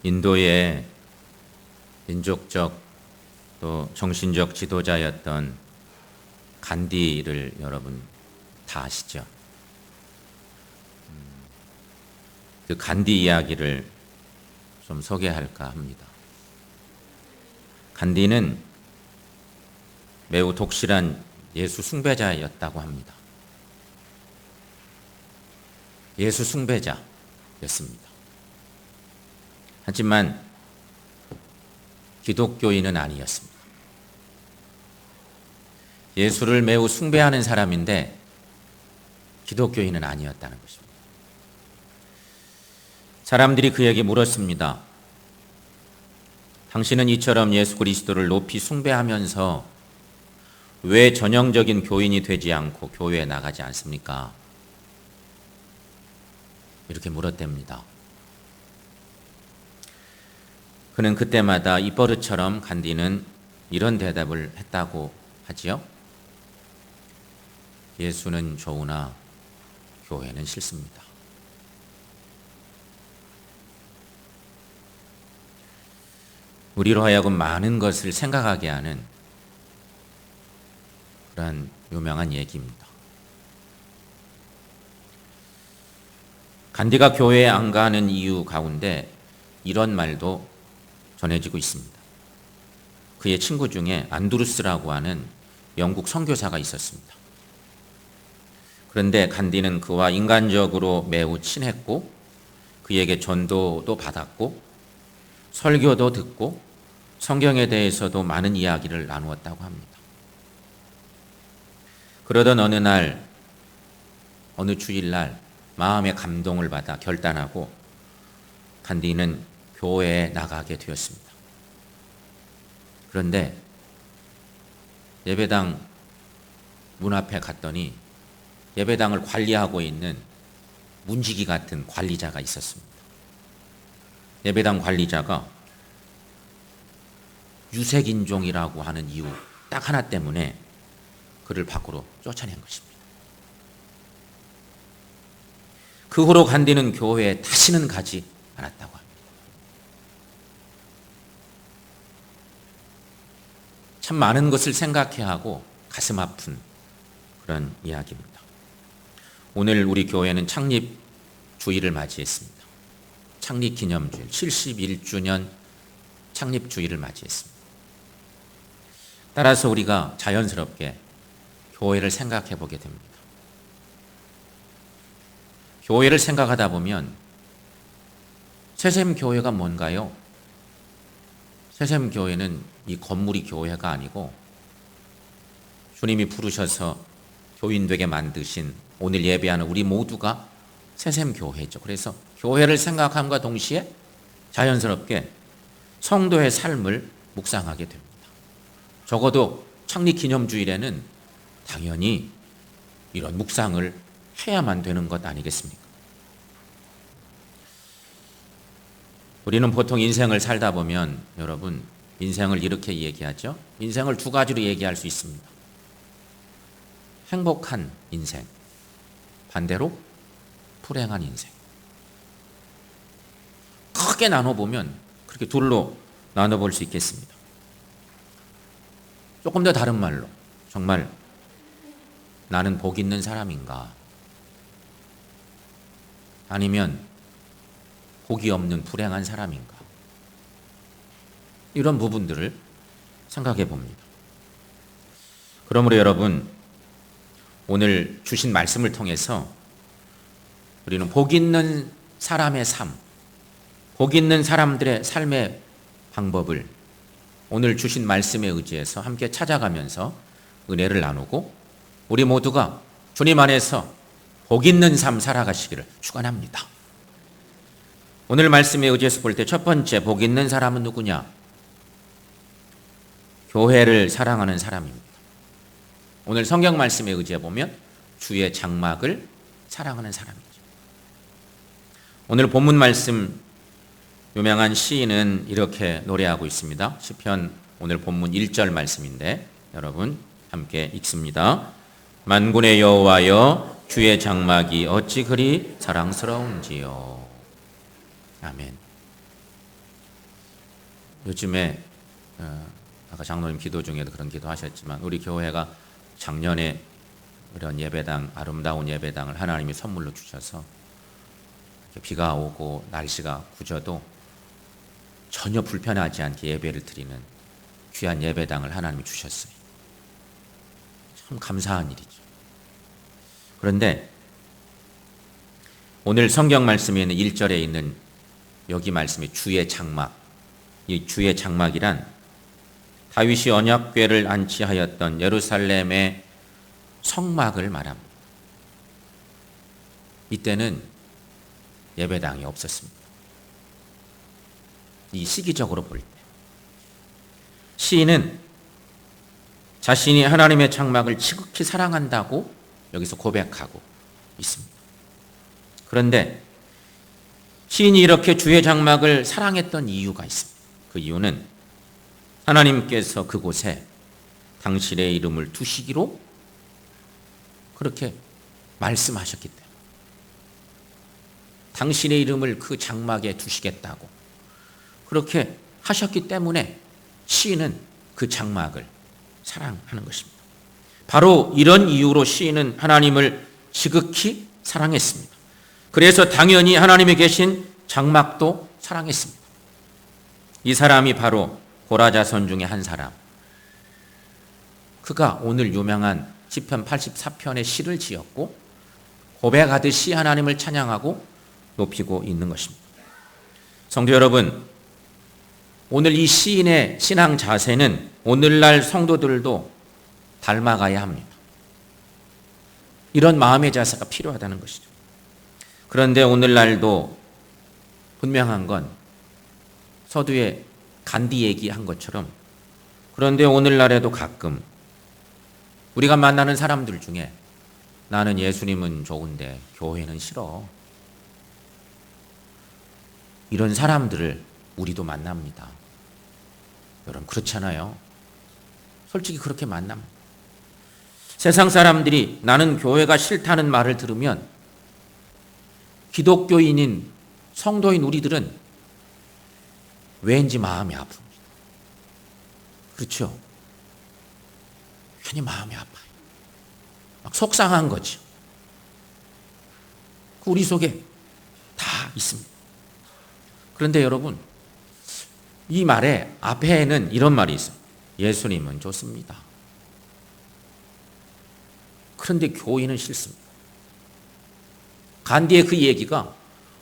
인도의 민족적 또 정신적 지도자였던 간디를 여러분 다 아시죠? 그 간디 이야기를 좀 소개할까 합니다. 간디는 매우 독실한 예수 숭배자였다고 합니다. 예수 숭배자였습니다. 하지만 기독교인은 아니었습니다. 예수를 매우 숭배하는 사람인데 기독교인은 아니었다는 것입니다. 사람들이 그에게 물었습니다. 당신은 이처럼 예수 그리스도를 높이 숭배하면서 왜 전형적인 교인이 되지 않고 교회에 나가지 않습니까? 이렇게 물었답니다. 그는 그때마다 입버릇처럼 간디는 이런 대답을 했다고 하지요. 예수는 좋으나 교회는 싫습니다. 우리로 하여금 많은 것을 생각하게 하는 그런 유명한 얘기입니다. 간디가 교회에 안 가는 이유 가운데 이런 말도 전해지고 있습니다. 그의 친구 중에 안드루스라고 하는 영국 선교사가 있었습니다. 그런데 간디는 그와 인간적으로 매우 친했고 그에게 전도도 받았고 설교도 듣고 성경에 대해서도 많은 이야기를 나누었다고 합니다. 그러던 어느 날, 어느 주일날 마음의 감동을 받아 결단하고 간디는 교회에 나가게 되었습니다. 그런데 예배당 문 앞에 갔더니 예배당을 관리하고 있는 문지기 같은 관리자가 있었습니다. 예배당 관리자가 유색인종이라고 하는 이유 딱 하나 때문에 그를 밖으로 쫓아낸 것입니다. 그 후로 간디는 교회에 다시는 가지 않았다고 합니다. 참 많은 것을 생각해야 하고 가슴 아픈 그런 이야기입니다. 오늘 우리 교회는 창립 주일을 맞이했습니다. 창립 기념주일 71주년 창립 주일을 맞이했습니다. 따라서 우리가 자연스럽게 교회를 생각해 보게 됩니다. 교회를 생각하다 보면 새샘교회가 뭔가요? 새샘교회는 이 건물이 교회가 아니고 주님이 부르셔서 교인 되게 만드신 오늘 예배하는 우리 모두가 새샘교회죠. 그래서 교회를 생각함과 동시에 자연스럽게 성도의 삶을 묵상하게 됩니다. 적어도 창립기념주일에는 당연히 이런 묵상을 해야만 되는 것 아니겠습니까? 우리는 보통 인생을 살다 보면 여러분 인생을 이렇게 얘기하죠. 인생을 두 가지로 얘기할 수 있습니다. 행복한 인생, 반대로 불행한 인생. 크게 나눠보면 그렇게 둘로 나눠볼 수 있겠습니다. 조금 더 다른 말로 정말 나는 복 있는 사람인가? 아니면 복이 없는 불행한 사람인가? 이런 부분들을 생각해 봅니다. 그러므로 여러분 오늘 주신 말씀을 통해서 우리는 복 있는 사람의 삶, 복 있는 사람들의 삶의 방법을 오늘 주신 말씀에 의지해서 함께 찾아가면서 은혜를 나누고 우리 모두가 주님 안에서 복 있는 삶 살아가시기를 축원합니다. 오늘 말씀에 의지해서 볼 때 첫 번째 복 있는 사람은 누구냐? 교회를 사랑하는 사람입니다. 오늘 성경 말씀에 의지해 보면 주의 장막을 사랑하는 사람이죠. 오늘 본문 말씀 유명한 시인은 이렇게 노래하고 있습니다. 시편 오늘 본문 1절 말씀인데 여러분 함께 읽습니다. 만군의 여호와여 주의 장막이 어찌 그리 사랑스러운지요. 아멘. 요즘에 아까 장로님 기도 중에도 그런 기도 하셨지만 우리 교회가 작년에 이런 예배당, 아름다운 예배당을 하나님이 선물로 주셔서 비가 오고 날씨가 굳어도 전혀 불편하지 않게 예배를 드리는 귀한 예배당을 하나님이 주셨어요. 참 감사한 일이죠. 그런데 오늘 성경 말씀에는 1절에 있는 여기 말씀이 주의 장막, 이 주의 장막이란 다윗이 언약궤를 안치하였던 예루살렘의 성막을 말합니다. 이때는 예배당이 없었습니다. 이 시기적으로 볼 때 시인은 자신이 하나님의 장막을 지극히 사랑한다고 여기서 고백하고 있습니다. 그런데 시인이 이렇게 주의 장막을 사랑했던 이유가 있습니다. 그 이유는 하나님께서 그곳에 당신의 이름을 두시기로 그렇게 말씀하셨기 때문에, 당신의 이름을 그 장막에 두시겠다고 그렇게 하셨기 때문에 시인은 그 장막을 사랑하는 것입니다. 바로 이런 이유로 시인은 하나님을 지극히 사랑했습니다. 그래서 당연히 하나님이 계신 장막도 사랑했습니다. 이 사람이 바로 고라자손 중에 한 사람. 그가 오늘 유명한 시편 84편의 시를 지었고 고백하듯이 하나님을 찬양하고 높이고 있는 것입니다. 성도 여러분, 오늘 이 시인의 신앙 자세는 오늘날 성도들도 닮아가야 합니다. 이런 마음의 자세가 필요하다는 것이죠. 그런데 오늘날도 분명한 건 서두에 간디 얘기한 것처럼, 그런데 오늘날에도 가끔 우리가 만나는 사람들 중에 나는 예수님은 좋은데 교회는 싫어, 이런 사람들을 우리도 만납니다. 여러분 그렇잖아요. 솔직히 그렇게 만납니다. 세상 사람들이 나는 교회가 싫다는 말을 들으면 기독교인인 성도인 우리들은 왠지 마음이 아픕니다. 그렇죠? 괜히 마음이 아파요. 막 속상한 거죠. 우리 속에 다 있습니다. 그런데 여러분, 이 말의 앞에는 이런 말이 있어요. 예수님은 좋습니다. 그런데 교인은 싫습니다. 간디의 그 얘기가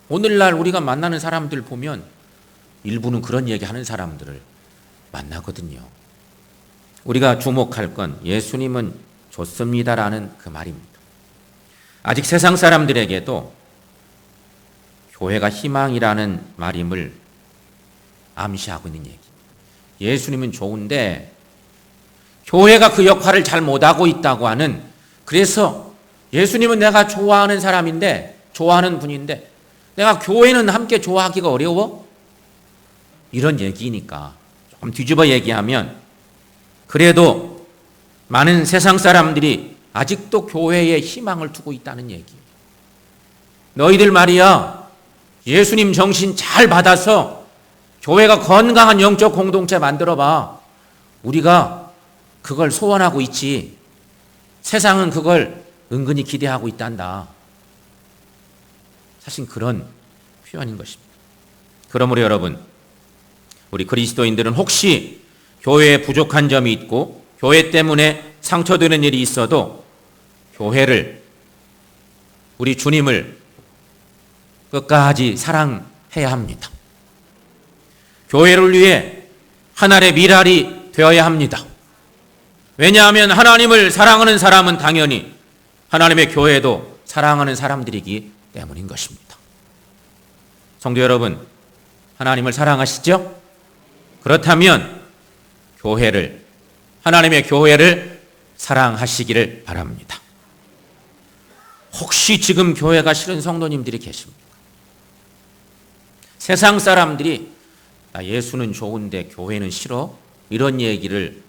오늘날 우리가 만나는 사람들 보면 일부는 그런 얘기하는 사람들을 만나거든요. 우리가 주목할 건 예수님은 좋습니다라는 그 말입니다. 아직 세상 사람들에게도 교회가 희망이라는 말임을 암시하고 있는 얘기. 예수님은 좋은데 교회가 그 역할을 잘 못하고 있다고 하는, 그래서 예수님은 내가 좋아하는 사람인데, 좋아하는 분인데 내가 교회는 함께 좋아하기가 어려워? 이런 얘기니까 조금 뒤집어 얘기하면, 그래도 많은 세상 사람들이 아직도 교회에 희망을 두고 있다는 얘기예요. 너희들 말이야, 예수님 정신 잘 받아서 교회가 건강한 영적 공동체 만들어봐. 우리가 그걸 소원하고 있지. 세상은 그걸 은근히 기대하고 있단다. 사실 그런 표현인 것입니다. 그러므로 여러분, 우리 그리스도인들은 혹시 교회에 부족한 점이 있고 교회 때문에 상처되는 일이 있어도 교회를, 우리 주님을 끝까지 사랑해야 합니다. 교회를 위해 하나의 미랄이 되어야 합니다. 왜냐하면 하나님을 사랑하는 사람은 당연히 하나님의 교회도 사랑하는 사람들이기 때문인 것입니다. 성도 여러분, 하나님을 사랑하시죠? 그렇다면 교회를, 하나님의 교회를 사랑하시기를 바랍니다. 혹시 지금 교회가 싫은 성도님들이 계십니까? 세상 사람들이 나 예수는 좋은데 교회는 싫어? 이런 얘기를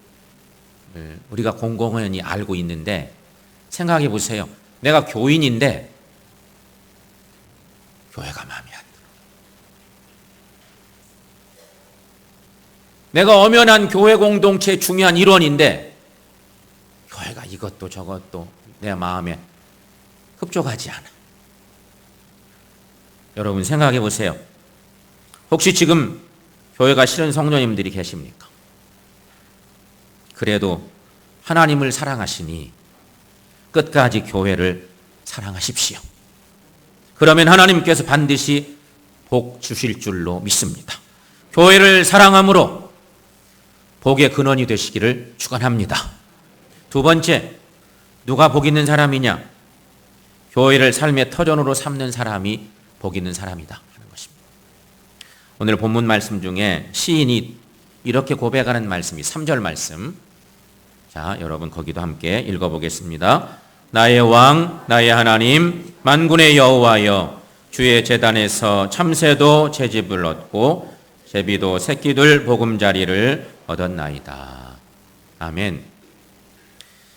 우리가 공공연히 알고 있는데, 생각해 보세요. 내가 교인인데 교회가 마음에 안 들어. 내가 엄연한 교회 공동체의 중요한 일원인데 교회가 이것도 저것도 내 마음에 흡족하지 않아. 여러분 생각해 보세요. 혹시 지금 교회가 싫은 성도님들이 계십니까? 그래도 하나님을 사랑하시니 끝까지 교회를 사랑하십시오. 그러면 하나님께서 반드시 복 주실 줄로 믿습니다. 교회를 사랑함으로 복의 근원이 되시기를 축원합니다. 두 번째, 누가 복 있는 사람이냐? 교회를 삶의 터전으로 삼는 사람이 복 있는 사람이다 하는 것입니다. 오늘 본문 말씀 중에 시인이 이렇게 고백하는 말씀이 3절 말씀. 자, 여러분 거기도 함께 읽어보겠습니다. 나의 왕, 나의 하나님, 만군의 여호와여, 주의 제단에서 참새도 채집을 얻고 제비도 새끼들 보금자리를 얻었나이다. 아멘.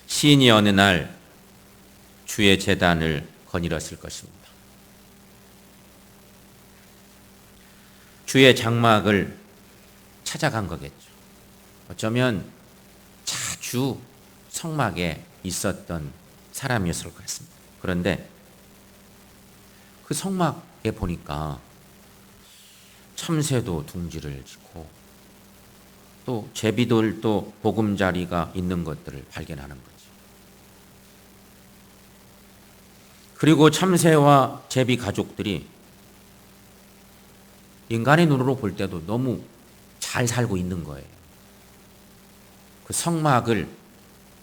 시인이 어느 날 주의 제단을 거닐었을 것입니다. 주의 장막을 찾아간 거겠죠. 어쩌면 자주 성막에 있었던 사람이었을 것 같습니다. 그런데 그 성막에 보니까 참새도 둥지를 짓고 또 제비들도 보금자리가 있는 것들을 발견하는 거죠. 그리고 참새와 제비 가족들이 인간의 눈으로 볼 때도 너무 잘 살고 있는 거예요. 그 성막을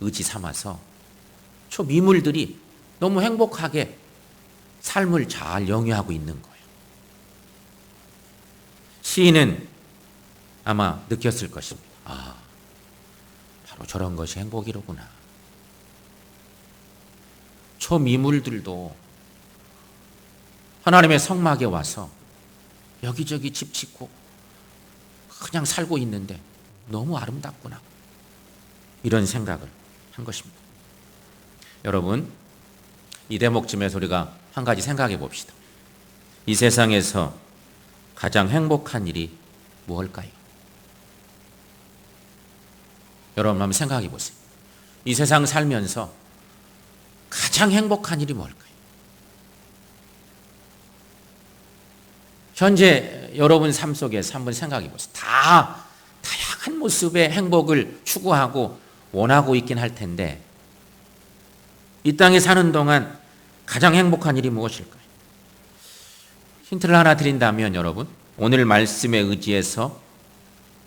의지 삼아서 저 미물들이 너무 행복하게 삶을 잘 영위하고 있는 거예요. 시인은 아마 느꼈을 것입니다. 아, 바로 저런 것이 행복이로구나. 저 미물들도 하나님의 성막에 와서 여기저기 집 짓고 그냥 살고 있는데 너무 아름답구나. 이런 생각을 한 것입니다. 여러분, 이 대목쯤에서 우리가 한 가지 생각해 봅시다. 이 세상에서 가장 행복한 일이 무엇일까요? 여러분 한번 생각해 보세요. 이 세상 살면서 가장 행복한 일이 뭘까요? 현재 여러분 삶 속에서 한번 생각해 보세요. 다 다양한 모습의 행복을 추구하고 원하고 있긴 할 텐데 이 땅에 사는 동안 가장 행복한 일이 무엇일까요? 힌트를 하나 드린다면 여러분, 오늘 말씀에 의지해서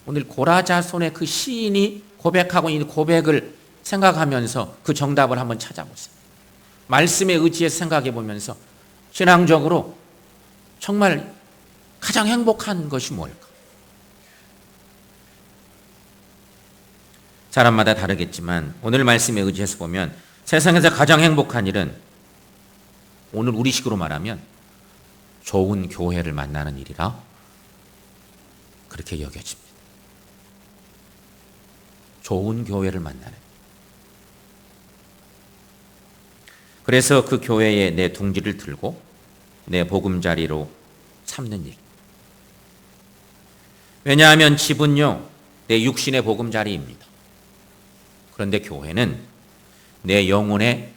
오늘 고라자손의 그 시인이 고백하고 있는 고백을 생각하면서 그 정답을 한번 찾아보세요. 말씀에 의지해서 생각해 보면서 신앙적으로 정말 가장 행복한 것이 뭘까? 사람마다 다르겠지만 오늘 말씀에 의지해서 보면 세상에서 가장 행복한 일은 오늘 우리식으로 말하면 좋은 교회를 만나는 일이라 그렇게 여겨집니다. 좋은 교회를 만나는. 그래서 그 교회에 내 둥지를 들고 내 보금자리로 삼는 일. 왜냐하면 집은요, 내 육신의 보금자리입니다. 그런데 교회는 내 영혼의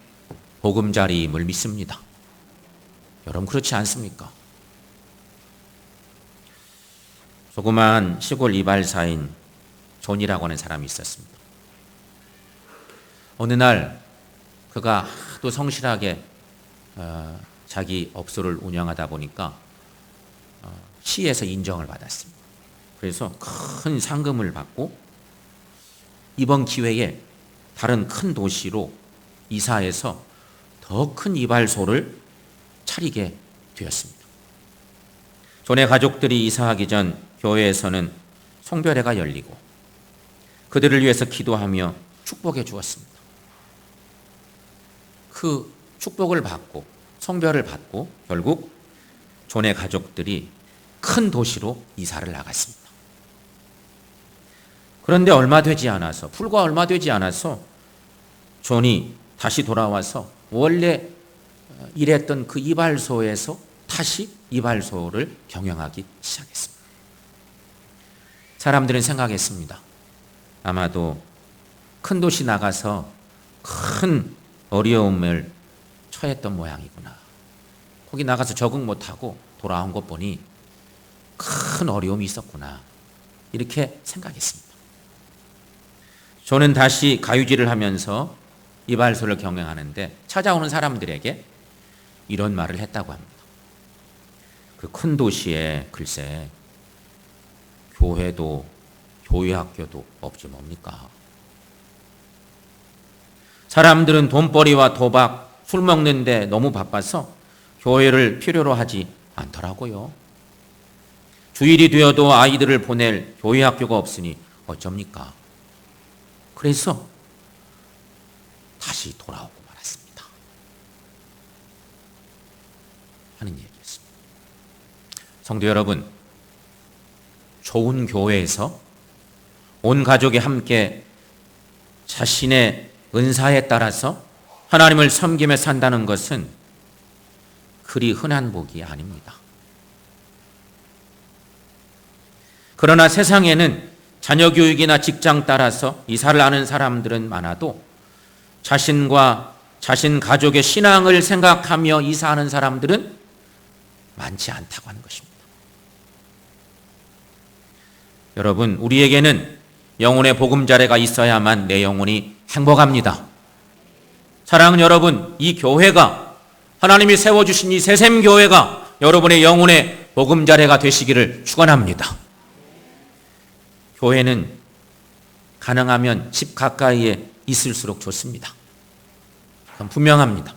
보금자리임을 믿습니다. 여러분 그렇지 않습니까? 조그마한 시골 이발사인 존이라고 하는 사람이 있었습니다. 어느 날 그가 하도 성실하게 자기 업소를 운영하다 보니까 시에서 인정을 받았습니다. 그래서 큰 상금을 받고 이번 기회에 다른 큰 도시로 이사해서 더 큰 이발소를 차리게 되었습니다. 존의 가족들이 이사하기 전 교회에서는 송별회가 열리고 그들을 위해서 기도하며 축복해 주었습니다. 그 축복을 받고 성별을 받고 결국 존의 가족들이 큰 도시로 이사를 나갔습니다. 그런데 불과 얼마 되지 않아서 존이 다시 돌아와서 원래 일했던 그 이발소에서 다시 이발소를 경영하기 시작했습니다. 사람들은 생각했습니다. 아마도 큰 도시 나가서 큰 어려움을 처했던 모양이구나. 거기 나가서 적응 못하고 돌아온 것 보니 큰 어려움이 있었구나. 이렇게 생각했습니다. 저는 다시 가유지를 하면서 이발소를 경영하는데 찾아오는 사람들에게 이런 말을 했다고 합니다. 그 큰 도시에 글쎄 교회도 교회학교도 없지 뭡니까? 사람들은 돈벌이와 도박, 술 먹는데 너무 바빠서 교회를 필요로 하지 않더라고요. 주일이 되어도 아이들을 보낼 교회학교가 없으니 어쩝니까? 그래서 다시 돌아오고 말았습니다. 하는 얘기였습니다. 성도 여러분, 좋은 교회에서 온 가족이 함께 자신의 은사에 따라서 하나님을 섬기며 산다는 것은 그리 흔한 복이 아닙니다. 그러나 세상에는 자녀 교육이나 직장 따라서 이사를 하는 사람들은 많아도 자신과 자신 가족의 신앙을 생각하며 이사하는 사람들은 많지 않다고 하는 것입니다. 여러분, 우리에게는 영혼의 보금자리가 있어야만 내 영혼이 행복합니다. 사랑하는 여러분, 이 교회가 하나님이 세워주신 이 새샘교회가 여러분의 영혼의 보금자리가 되시기를 축원합니다. 교회는 가능하면 집 가까이에 있을수록 좋습니다. 그건 분명합니다.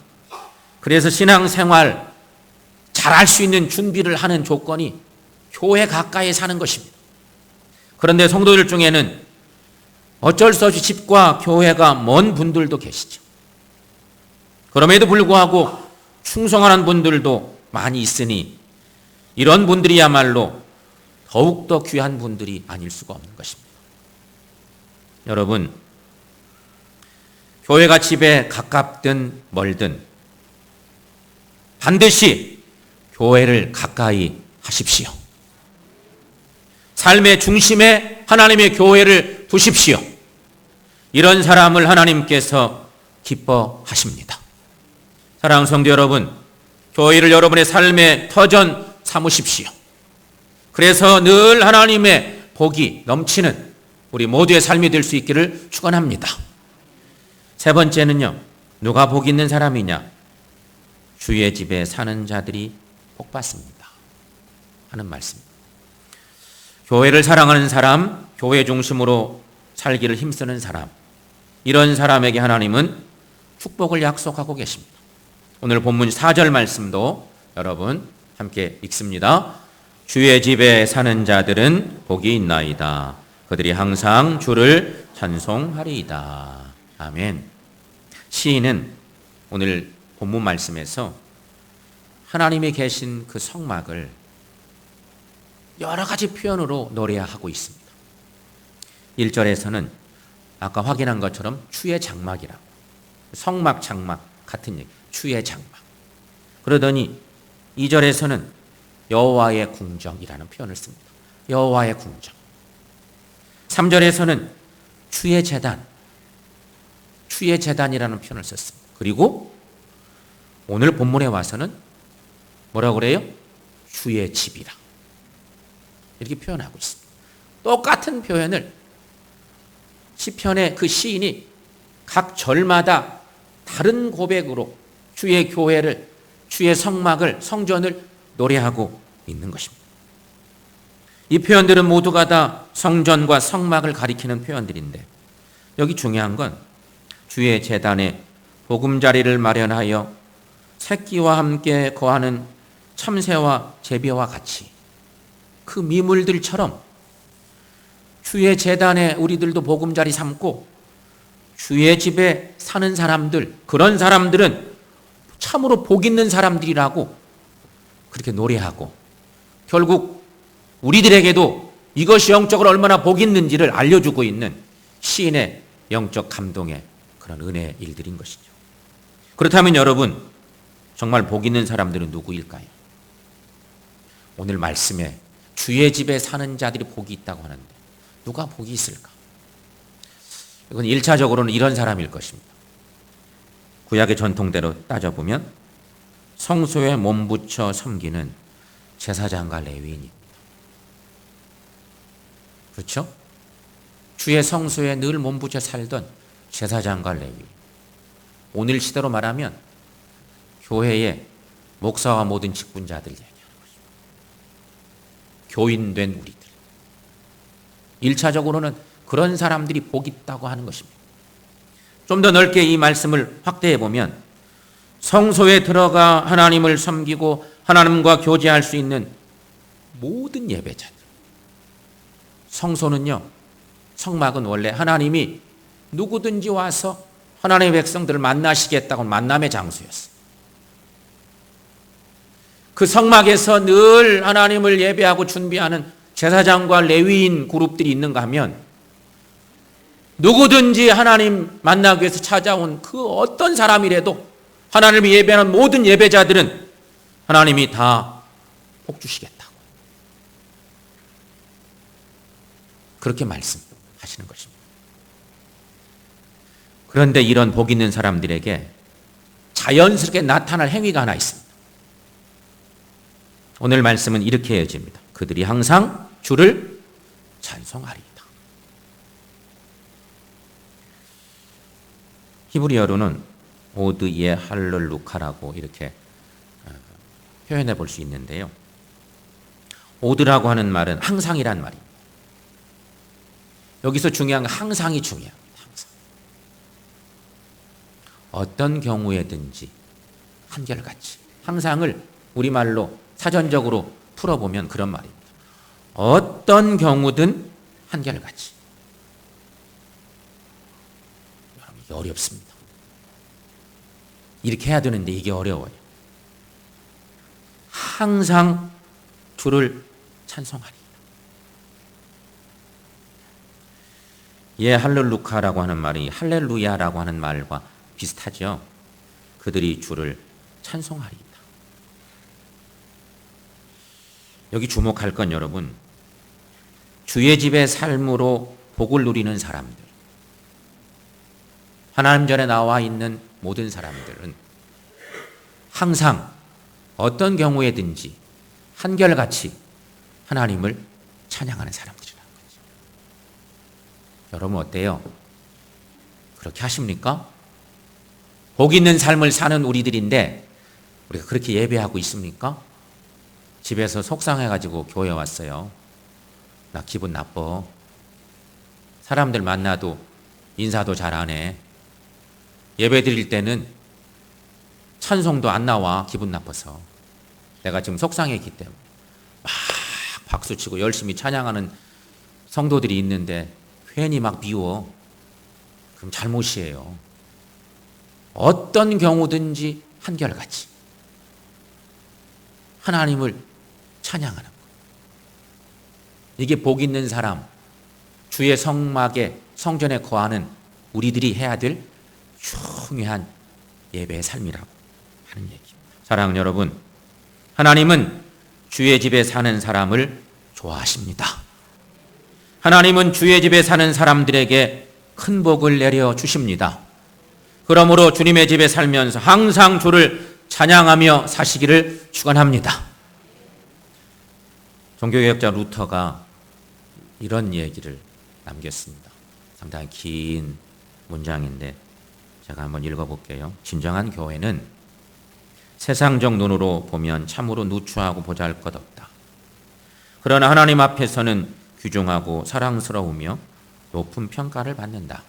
그래서 신앙생활 잘할 수 있는 준비를 하는 조건이 교회 가까이에 사는 것입니다. 그런데 성도들 중에는 어쩔 수 없이 집과 교회가 먼 분들도 계시죠. 그럼에도 불구하고 충성하는 분들도 많이 있으니 이런 분들이야말로 더욱더 귀한 분들이 아닐 수가 없는 것입니다. 여러분, 교회가 집에 가깝든 멀든 반드시 교회를 가까이 하십시오. 삶의 중심에 하나님의 교회를 두십시오. 이런 사람을 하나님께서 기뻐하십니다. 사랑하는 성도 여러분, 교회를 여러분의 삶의 터전 삼으십시오. 그래서 늘 하나님의 복이 넘치는 우리 모두의 삶이 될 수 있기를 축원합니다. 세 번째는요, 누가 복 있는 사람이냐? 주의 집에 사는 자들이 복 받습니다 하는 말씀입니다. 교회를 사랑하는 사람, 교회 중심으로 살기를 힘쓰는 사람, 이런 사람에게 하나님은 축복을 약속하고 계십니다. 오늘 본문 4절 말씀도 여러분 함께 읽습니다. 주의 집에 사는 자들은 복이 있나이다. 그들이 항상 주를 찬송하리이다. 아멘. 시인은 오늘 본문 말씀에서 하나님이 계신 그 성막을 여러 가지 표현으로 노래하고 있습니다. 1절에서는 아까 확인한 것처럼 주의 장막이라고, 성막 장막 같은 얘기, 주의 장막. 그러더니 2절에서는 여호와의 궁정이라는 표현을 씁니다. 여호와의 궁정. 3절에서는 주의 제단, 주의 제단이라는 표현을 썼습니다. 그리고 오늘 본문에 와서는 뭐라고 그래요? 주의 집이라. 이렇게 표현하고 있습니다. 똑같은 표현을 시편의 그 시인이 각 절마다 다른 고백으로 주의 교회를, 주의 성막을, 성전을 노래하고 있는 것입니다. 이 표현들은 모두가 다 성전과 성막을 가리키는 표현들인데 여기 중요한 건 주의 제단에 보금자리를 마련하여 새끼와 함께 거하는 참새와 제비와 같이 그 미물들처럼 주의 제단에 우리들도 보금자리 삼고 주의 집에 사는 사람들, 그런 사람들은 참으로 복 있는 사람들이라고 그렇게 노래하고 결국 우리들에게도 이것이 영적으로 얼마나 복 있는지를 알려주고 있는 시인의 영적 감동의 그런 은혜의 일들인 것이죠. 그렇다면 여러분, 정말 복 있는 사람들은 누구일까요? 오늘 말씀에 주의 집에 사는 자들이 복이 있다고 하는데 누가 복이 있을까? 이건 1차적으로는 이런 사람일 것입니다. 구약의 전통대로 따져보면 성소에 몸붙여 섬기는 제사장과 레위인입니다. 그렇죠? 주의 성소에 늘 몸붙여 살던 제사장과 레위인. 오늘 시대로 말하면 교회의 목사와 모든 직분자들 얘기하는 것입니다. 교인된 우리들. 1차적으로는 그런 사람들이 복 있다고 하는 것입니다. 좀 더 넓게 이 말씀을 확대해 보면 성소에 들어가 하나님을 섬기고 하나님과 교제할 수 있는 모든 예배자들. 성소는요, 성막은 원래 하나님이 누구든지 와서 하나님의 백성들을 만나시겠다고 만남의 장소였어요. 그 성막에서 늘 하나님을 예배하고 준비하는 제사장과 레위인 그룹들이 있는가 하면 누구든지 하나님 만나기 위해서 찾아온 그 어떤 사람이라도 하나님을 예배하는 모든 예배자들은 하나님이 다 복 주시겠다고 그렇게 말씀하시는 것입니다. 그런데 이런 복 있는 사람들에게 자연스럽게 나타날 행위가 하나 있습니다. 오늘 말씀은 이렇게 이어집니다. 그들이 항상 주를 찬송하리이다. 히브리어로는 오드예 할렐루카라고 이렇게 표현해 볼 수 있는데요. 오드라고 하는 말은 항상이란 말입니다. 여기서 중요한 건 항상이 중요합니다. 항상. 어떤 경우에든지 한결같이. 항상을 우리말로 사전적으로 풀어보면 그런 말입니다. 어떤 경우든 한결같이. 여러분, 이게 어렵습니다. 이렇게 해야 되는데 이게 어려워요. 항상 주를 찬송하리이다. 예, 할렐루카라고 하는 말이 할렐루야라고 하는 말과 비슷하죠. 그들이 주를 찬송하리이다. 여기 주목할 건 여러분, 주의 집의 삶으로 복을 누리는 사람들, 하나님 전에 나와 있는 모든 사람들은 항상 어떤 경우에든지 한결같이 하나님을 찬양하는 사람들이라는 거죠. 여러분 어때요? 그렇게 하십니까? 복 있는 삶을 사는 우리들인데 우리가 그렇게 예배하고 있습니까? 집에서 속상해가지고 교회 왔어요. 나 기분 나빠. 사람들 만나도 인사도 잘 안 해. 예배 드릴 때는 찬송도 안 나와. 기분 나빠서. 내가 지금 속상했기 때문에. 막 박수치고 열심히 찬양하는 성도들이 있는데 괜히 막 비워. 그럼 잘못이에요. 어떤 경우든지 한결같이 하나님을 찬양하는 것. 이게 복 있는 사람, 주의 성막에 성전에 거하는 우리들이 해야 될 중요한 예배의 삶이라고 하는 얘기입니다. 사랑하는 여러분, 하나님은 주의 집에 사는 사람을 좋아하십니다. 하나님은 주의 집에 사는 사람들에게 큰 복을 내려 주십니다. 그러므로 주님의 집에 살면서 항상 주를 찬양하며 사시기를 축원합니다. 종교개혁자 루터가 이런 얘기를 남겼습니다. 상당히 긴 문장인데 제가 한번 읽어볼게요. 진정한 교회는 세상적 눈으로 보면 참으로 누추하고 보잘것없다. 그러나 하나님 앞에서는 귀중하고 사랑스러우며 높은 평가를 받는다.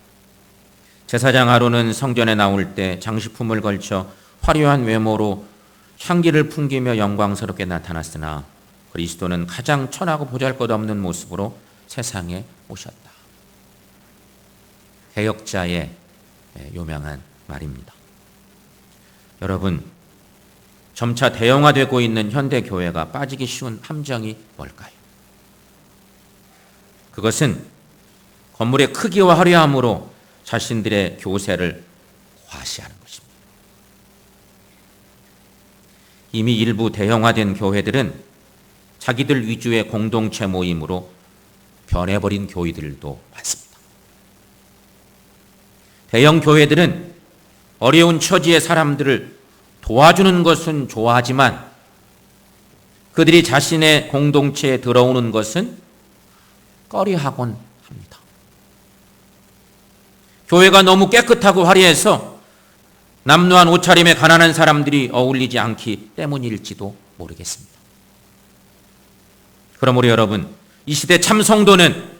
제사장 아론은 성전에 나올 때 장식품을 걸쳐 화려한 외모로 향기를 풍기며 영광스럽게 나타났으나 그리스도는 가장 천하고 보잘것없는 모습으로 세상에 오셨다. 개혁자의 요명한 말입니다. 여러분, 점차 대형화되고 있는 현대 교회가 빠지기 쉬운 함정이 뭘까요? 그것은 건물의 크기와 화려함으로 자신들의 교세를 과시하는 것입니다. 이미 일부 대형화된 교회들은 자기들 위주의 공동체 모임으로 변해버린 교회들도 많습니다. 대형 교회들은 어려운 처지의 사람들을 도와주는 것은 좋아하지만 그들이 자신의 공동체에 들어오는 것은 꺼려하곤 합니다. 교회가 너무 깨끗하고 화려해서 남루한 옷차림에 가난한 사람들이 어울리지 않기 때문일지도 모르겠습니다. 그러므로 여러분, 이 시대 참 성도는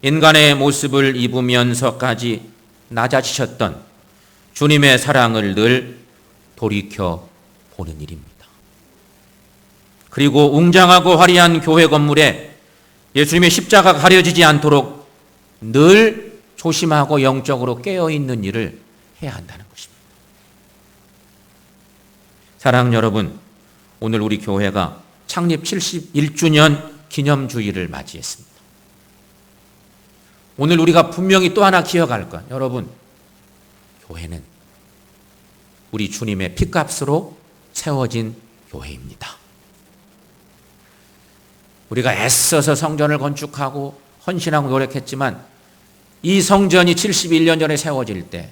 인간의 모습을 입으면서까지 낮아지셨던 주님의 사랑을 늘 돌이켜보는 일입니다. 그리고 웅장하고 화려한 교회 건물에 예수님의 십자가가 가려지지 않도록 늘 조심하고 영적으로 깨어있는 일을 해야 한다는 것입니다. 사랑하는 여러분, 오늘 우리 교회가 창립 71주년 기념주일을 맞이했습니다. 오늘 우리가 분명히 또 하나 기억할 것, 여러분, 교회는 우리 주님의 피값으로 세워진 교회입니다. 우리가 애써서 성전을 건축하고 헌신하고 노력했지만 이 성전이 71년 전에 세워질 때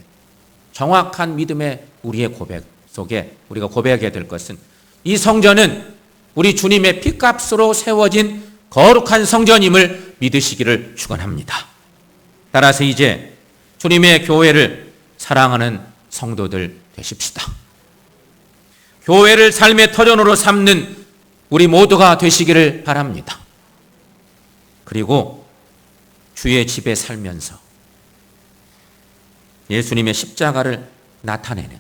정확한 믿음의 우리의 고백 속에 우리가 고백해야 될 것은 이 성전은 우리 주님의 피값으로 세워진 거룩한 성전임을 믿으시기를 축원합니다. 따라서 이제 주님의 교회를 사랑하는 성도들 되십시다. 교회를 삶의 터전으로 삼는 우리 모두가 되시기를 바랍니다. 그리고 주의 집에 살면서 예수님의 십자가를 나타내는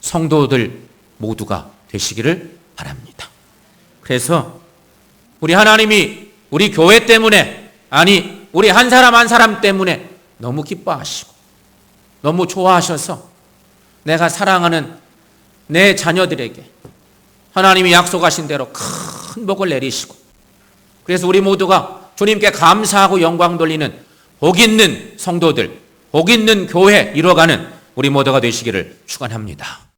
성도들 모두가 되시기를 바랍니다. 그래서 우리 하나님이 우리 교회 때문에, 아니 우리 한 사람 한 사람 때문에 너무 기뻐하시고 너무 좋아하셔서 내가 사랑하는 내 자녀들에게 하나님이 약속하신 대로 큰 복을 내리시고, 그래서 우리 모두가 주님께 감사하고 영광 돌리는 복 있는 성도들, 복 있는 교회 이뤄가는 우리 모두가 되시기를 축원합니다.